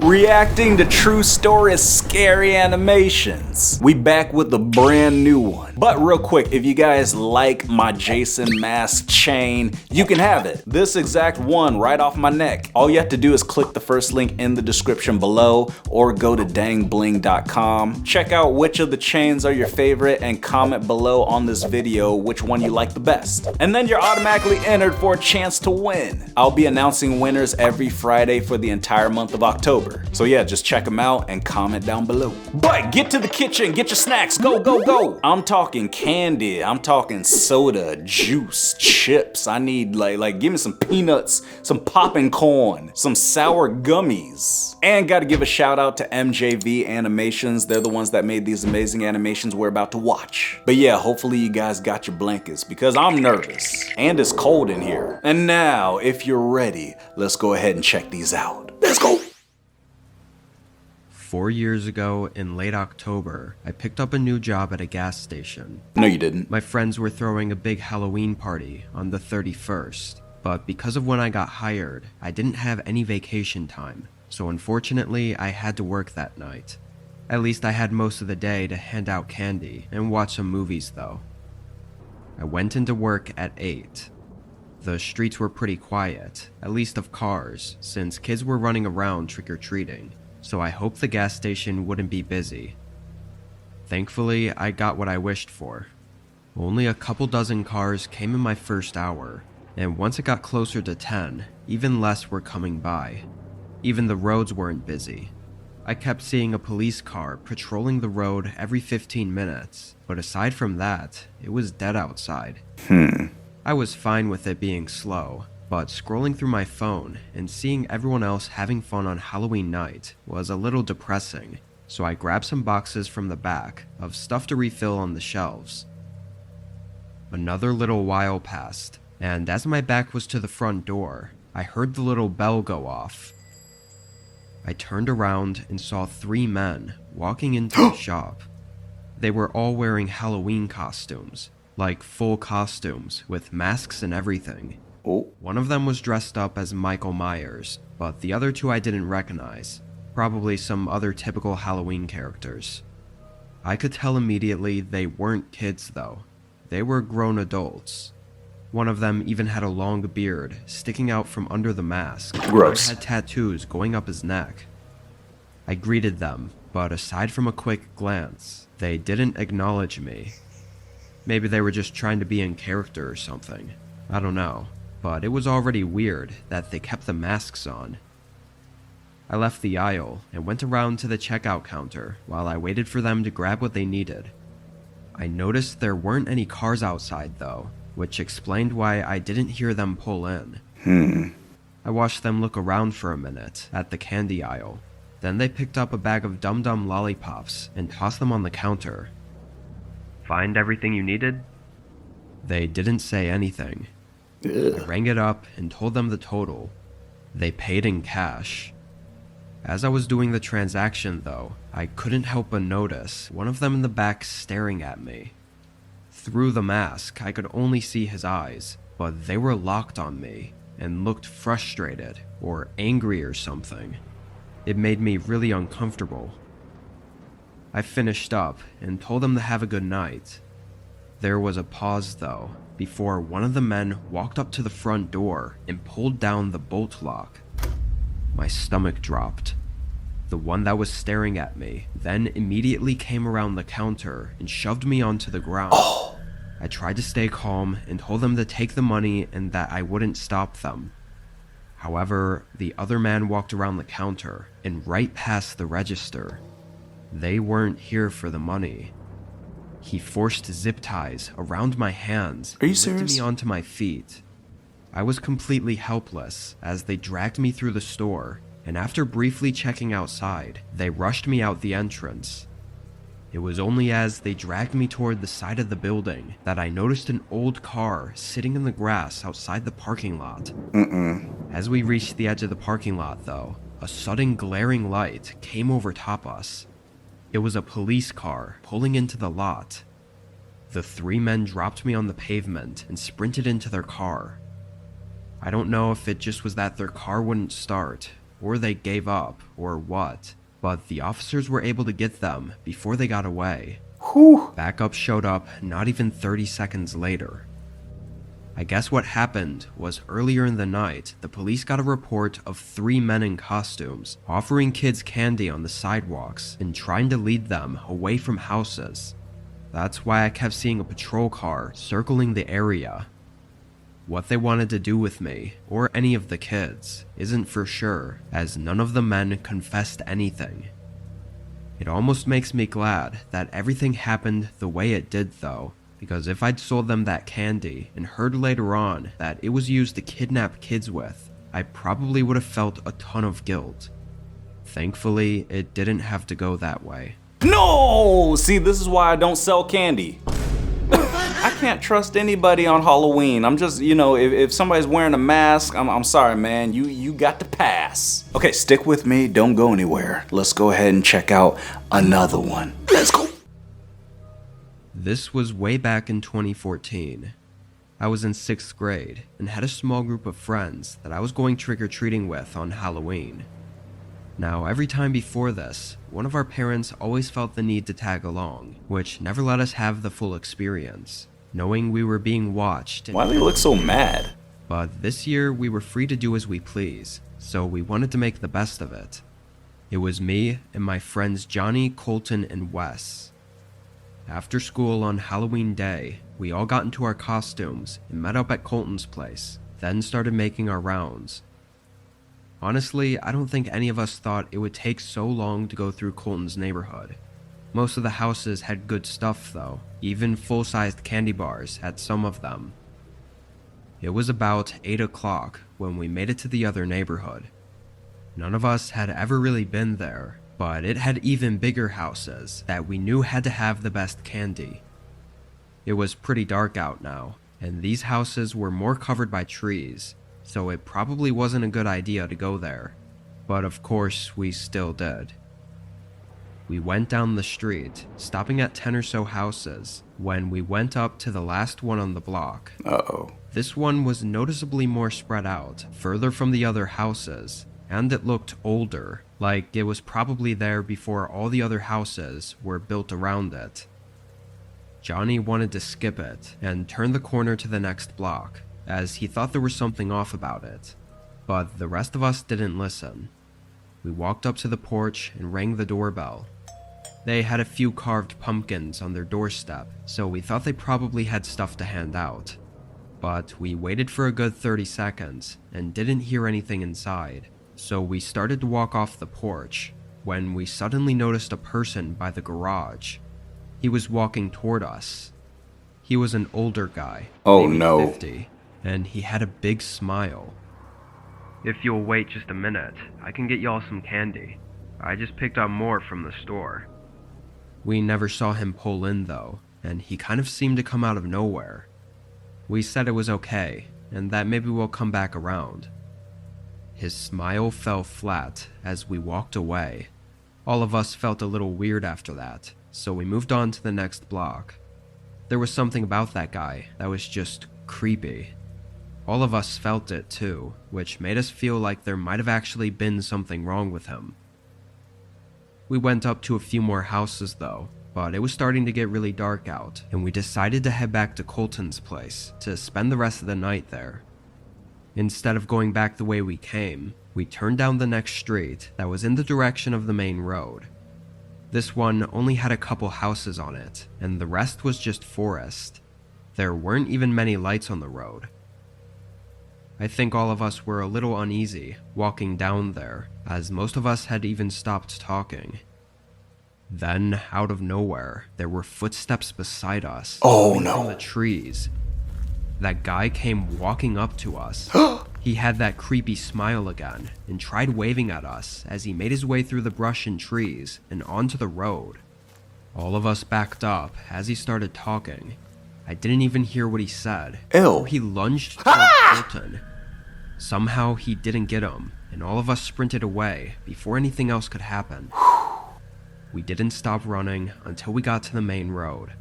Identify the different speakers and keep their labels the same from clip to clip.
Speaker 1: reacting to true story scary animations. We back with a brand new one. But real quick, if you guys like my Jason mask chain, you can have it. This exact one right off my neck. All you have to do is click the first link in the description below or go to dangbling.com. Check out which of the chains are your favorite and comment below on this video which one you like the best. And then you're automatically entered for a chance to win. I'll be announcing winners every Friday for the entire month of October. So yeah, just check them out and comment down below. But get to the kitchen, get your snacks, go, go, go. I'm talking candy, I'm talking soda, juice, chips. I need like give me some peanuts, some popping corn, some sour gummies. And gotta give a shout out to MJV Animations. They're the ones that made these amazing animations we're about to watch. But yeah, hopefully you guys got your blankets because I'm nervous and it's cold in here. And now, if you're ready, let's go ahead and check these out. Let's go.
Speaker 2: 4 years ago, in late October, I picked up a new job at a gas station.
Speaker 1: No, you didn't.
Speaker 2: My friends were throwing a big Halloween party on the 31st, but because of when I got hired, I didn't have any vacation time, so unfortunately, I had to work that night. At least I had most of the day to hand out candy and watch some movies though. I went into work at 8. The streets were pretty quiet, at least of cars, since kids were running around trick-or-treating, so I hoped the gas station wouldn't be busy. Thankfully, I got what I wished for. Only a couple dozen cars came in my first hour, and once it got closer to 10, even less were coming by. Even the roads weren't busy. I kept seeing a police car patrolling the road every 15 minutes, but aside from that, it was dead outside. I was fine with it being slow, but scrolling through my phone and seeing everyone else having fun on Halloween night was a little depressing, so I grabbed some boxes from the back of stuff to refill on the shelves. Another little while passed, and as my back was to the front door, I heard the little bell go off. I turned around and saw 3 men walking into the shop. They were all wearing Halloween costumes, like full costumes with masks and everything. One of them was dressed up as Michael Myers, but the other 2 I didn't recognize, probably some other typical Halloween characters. I could tell immediately they weren't kids though, they were grown adults. One of them even had a long beard sticking out from under the mask.
Speaker 1: Gross.
Speaker 2: One had tattoos going up his neck. I greeted them, but aside from a quick glance, they didn't acknowledge me. Maybe they were just trying to be in character or something, I don't know. But it was already weird that they kept the masks on. I left the aisle and went around to the checkout counter while I waited for them to grab what they needed. I noticed there weren't any cars outside though, which explained why I didn't hear them pull in. I watched them look around for a minute at the candy aisle. Then they picked up a bag of Dum Dum lollipops and tossed them on the counter. Find everything you needed? They didn't say anything. I rang it up and told them the total. They paid in cash. As I was doing the transaction though, I couldn't help but notice one of them in the back staring at me. Through the mask, I could only see his eyes, but they were locked on me and looked frustrated or angry or something. It made me really uncomfortable. I finished up and told them to have a good night. There was a pause though, before one of the men walked up to the front door and pulled down the bolt lock. My stomach dropped. The one that was staring at me then immediately came around the counter and shoved me onto the ground. I tried to stay calm and told them to take the money and that I wouldn't stop them. However, the other man walked around the counter and right past the register. They weren't here for the money. He forced zip ties around my hands and lifted me onto my feet. I was completely helpless as they dragged me through the store, and after briefly checking outside, they rushed me out the entrance. It was only as they dragged me toward the side of the building that I noticed an old car sitting in the grass outside the parking lot. As we reached the edge of the parking lot though, a sudden glaring light came over top us. It was a police car pulling into the lot. The 3 men dropped me on the pavement and sprinted into their car. I don't know if it just was that their car wouldn't start, or they gave up, or what, but the officers were able to get them before they got away.
Speaker 1: Whew.
Speaker 2: Backup showed up not even 30 seconds later. I guess what happened was earlier in the night, the police got a report of 3 men in costumes offering kids candy on the sidewalks and trying to lead them away from houses. That's why I kept seeing a patrol car circling the area. What they wanted to do with me, or any of the kids, isn't for sure, as none of the men confessed anything. It almost makes me glad that everything happened the way it did though, because if I'd sold them that candy and heard later on that it was used to kidnap kids with, I probably would have felt a ton of guilt. Thankfully, it didn't have to go that way.
Speaker 1: No! See, this is why I don't sell candy. I can't trust anybody on Halloween. I'm just, if somebody's wearing a mask, I'm sorry, man. You got to pass. Okay, stick with me. Don't go anywhere. Let's go ahead and check out another one. Let's go.
Speaker 2: This was way back in 2014. I was in 6th grade and had a small group of friends that I was going trick-or-treating with on Halloween. Now, every time before this, one of our parents always felt the need to tag along, which never let us have the full experience, knowing we were being watched.
Speaker 1: Why do they look so mad?
Speaker 2: But this year, we were free to do as we please, so we wanted to make the best of it. It was me and my friends Johnny, Colton, and Wes. After school on Halloween day, we all got into our costumes and met up at Colton's place, then started making our rounds. Honestly, I don't think any of us thought it would take so long to go through Colton's neighborhood. Most of the houses had good stuff though, even full-sized candy bars at some of them. It was about 8 o'clock when we made it to the other neighborhood. None of us had ever really been there, but it had even bigger houses that we knew had to have the best candy. It was pretty dark out now, and these houses were more covered by trees, so it probably wasn't a good idea to go there. But of course, we still did. We went down the street, stopping at 10 or so houses, when we went up to the last one on the block.
Speaker 1: Uh-oh.
Speaker 2: This one was noticeably more spread out, further from the other houses, and it looked older, like it was probably there before all the other houses were built around it. Johnny wanted to skip it and turn the corner to the next block, as he thought there was something off about it, but the rest of us didn't listen. We walked up to the porch and rang the doorbell. They had a few carved pumpkins on their doorstep, so we thought they probably had stuff to hand out. But we waited for a good 30 seconds and didn't hear anything inside, so we started to walk off the porch when we suddenly noticed a person by the garage. He was walking toward us. He was an older guy,
Speaker 1: Oh
Speaker 2: maybe
Speaker 1: no.
Speaker 2: 50, and he had a big smile. "If you'll wait just a minute, I can get y'all some candy. I just picked up more from the store." We never saw him pull in though, and he kind of seemed to come out of nowhere. We said it was okay, and that maybe we'll come back around. His smile fell flat as we walked away. All of us felt a little weird after that, so we moved on to the next block. There was something about that guy that was just creepy. All of us felt it too, which made us feel like there might have actually been something wrong with him. We went up to a few more houses though, but it was starting to get really dark out, and we decided to head back to Colton's place to spend the rest of the night there. Instead of going back the way we came, we turned down the next street that was in the direction of the main road. This one only had a couple houses on it, and the rest was just forest. There weren't even many lights on the road. I think all of us were a little uneasy walking down there, as most of us had even stopped talking. Then, out of nowhere, there were footsteps beside us.
Speaker 1: Oh,
Speaker 2: coming
Speaker 1: no.
Speaker 2: From the trees. That guy came walking up to us. He had that creepy smile again, and tried waving at us as he made his way through the brush and trees and onto the road. All of us backed up as he started talking. I didn't even hear what he said.
Speaker 1: Ew.
Speaker 2: He lunged toward Colton. Somehow he didn't get him, and all of us sprinted away before anything else could happen. We didn't stop running until we got to the main road.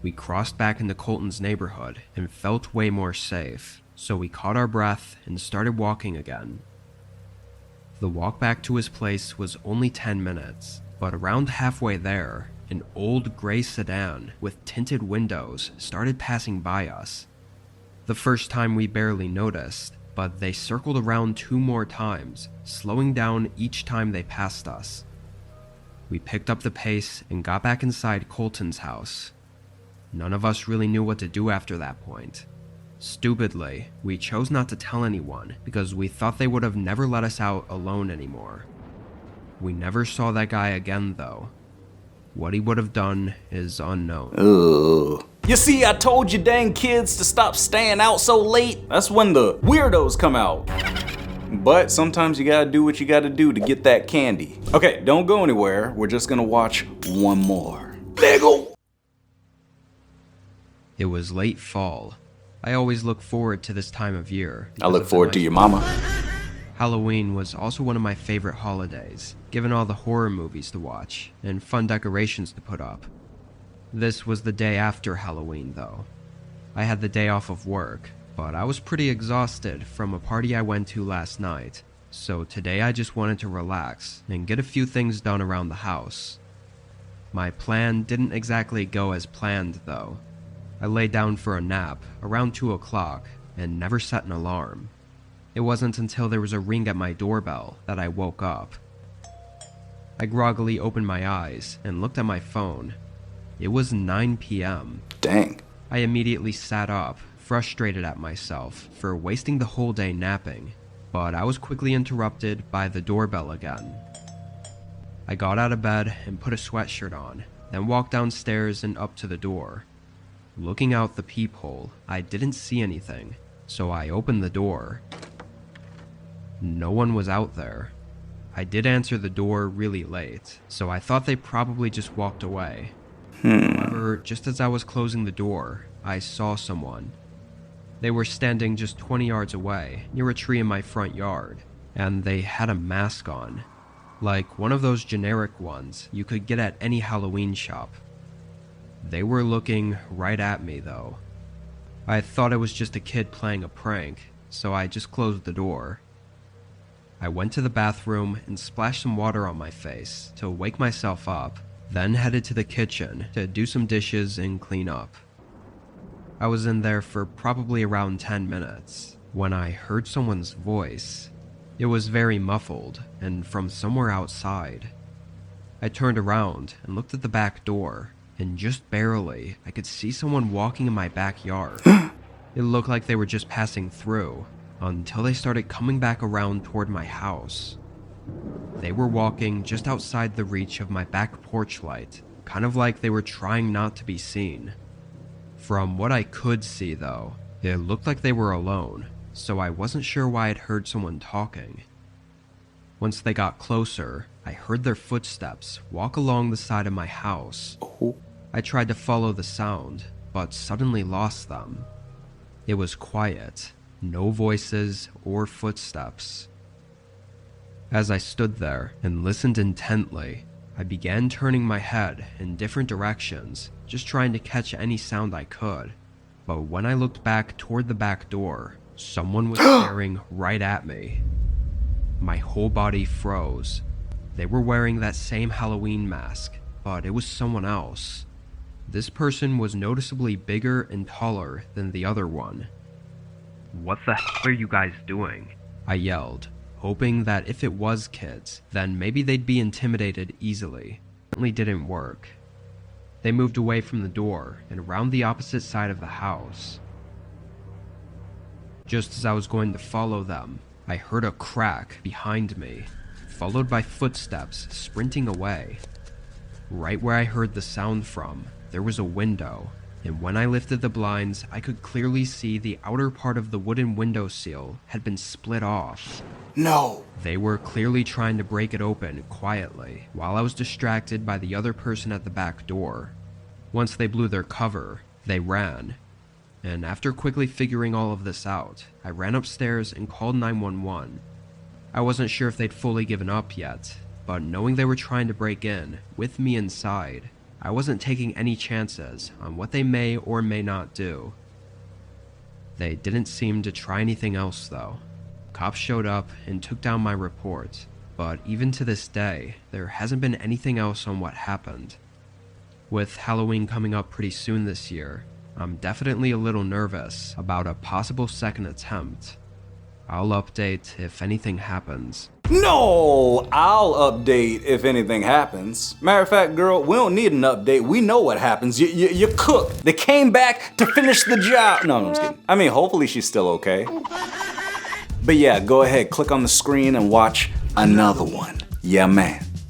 Speaker 2: We crossed back into Colton's neighborhood and felt way more safe, so we caught our breath and started walking again. The walk back to his place was only 10 minutes, but around halfway there, an old gray sedan with tinted windows started passing by us. The first time we barely noticed, but they circled around 2 more times, slowing down each time they passed us. We picked up the pace and got back inside Colton's house. None of us really knew what to do after that point. Stupidly, we chose not to tell anyone because we thought they would have never let us out alone anymore. We never saw that guy again though. What he would have done is unknown.
Speaker 1: Ugh. You see, I told you dang kids to stop staying out so late. That's when the weirdos come out. But sometimes you gotta do what you gotta do to get that candy. Okay, don't go anywhere. We're just gonna watch one more. There you go.
Speaker 2: It was late fall. I always look forward to this time of year.
Speaker 1: I look forward to your mama.
Speaker 2: Halloween was also one of my favorite holidays, given all the horror movies to watch and fun decorations to put up. This was the day after Halloween though. I had the day off of work, but I was pretty exhausted from a party I went to last night, so today I just wanted to relax and get a few things done around the house. My plan didn't exactly go as planned though. I lay down for a nap around 2 o'clock and never set an alarm. It wasn't until there was a ring at my doorbell that I woke up. I groggily opened my eyes and looked at my phone. It was 9 p.m.
Speaker 1: Dang.
Speaker 2: I immediately sat up, frustrated at myself for wasting the whole day napping, but I was quickly interrupted by the doorbell again. I got out of bed and put a sweatshirt on, then walked downstairs and up to the door. Looking out the peephole, I didn't see anything, so I opened the door. No one was out there. I did answer the door really late, so I thought they probably just walked away. However, just as I was closing the door, I saw someone. They were standing just 20 yards away, near a tree in my front yard, and they had a mask on. Like one of those generic ones you could get at any Halloween shop. They were looking right at me though. I thought it was just a kid playing a prank, so I just closed the door. I went to the bathroom and splashed some water on my face to wake myself up, then headed to the kitchen to do some dishes and clean up. I was in there for probably around 10 minutes when I heard someone's voice. It was very muffled and from somewhere outside. I turned around and looked at the back door, and just barely I could see someone walking in my backyard. It looked like they were just passing through until they started coming back around toward my house. They were walking just outside the reach of my back porch light, kind of like they were trying not to be seen. From what I could see though, it looked like they were alone, so I wasn't sure why I'd heard someone talking. Once they got closer, I heard their footsteps walk along the side of my house. I tried to follow the sound, but suddenly lost them. It was quiet, no voices or footsteps. As I stood there and listened intently, I began turning my head in different directions, just trying to catch any sound I could. But when I looked back toward the back door, someone was staring right at me. My whole body froze. They were wearing that same Halloween mask, but it was someone else. This person was noticeably bigger and taller than the other one. "What the hell are you guys doing?" I yelled, hoping that if it was kids, then maybe they'd be intimidated easily. It certainly didn't work. They moved away from the door and around the opposite side of the house. Just as I was going to follow them, I heard a crack behind me, followed by footsteps sprinting away. Right where I heard the sound from, there was a window, and when I lifted the blinds, I could clearly see the outer part of the wooden windowsill had been split off.
Speaker 1: No.
Speaker 2: They were clearly trying to break it open quietly, while I was distracted by the other person at the back door. Once they blew their cover, they ran. And after quickly figuring all of this out, I ran upstairs and called 911. I wasn't sure if they'd fully given up yet, but knowing they were trying to break in, with me inside, I wasn't taking any chances on what they may or may not do. They didn't seem to try anything else though. Cops showed up and took down my report, but even to this day, there hasn't been anything else on what happened. With Halloween coming up pretty soon this year, I'm definitely a little nervous about a possible second attempt. I'll update if anything happens.
Speaker 1: No, I'll update if anything happens. Matter of fact, girl, we don't need an update. We know what happens. You cooked. They came back to finish the job. No, I'm just kidding. I mean, hopefully she's still okay. But yeah, go ahead, click on the screen and watch another one. Yeah, man.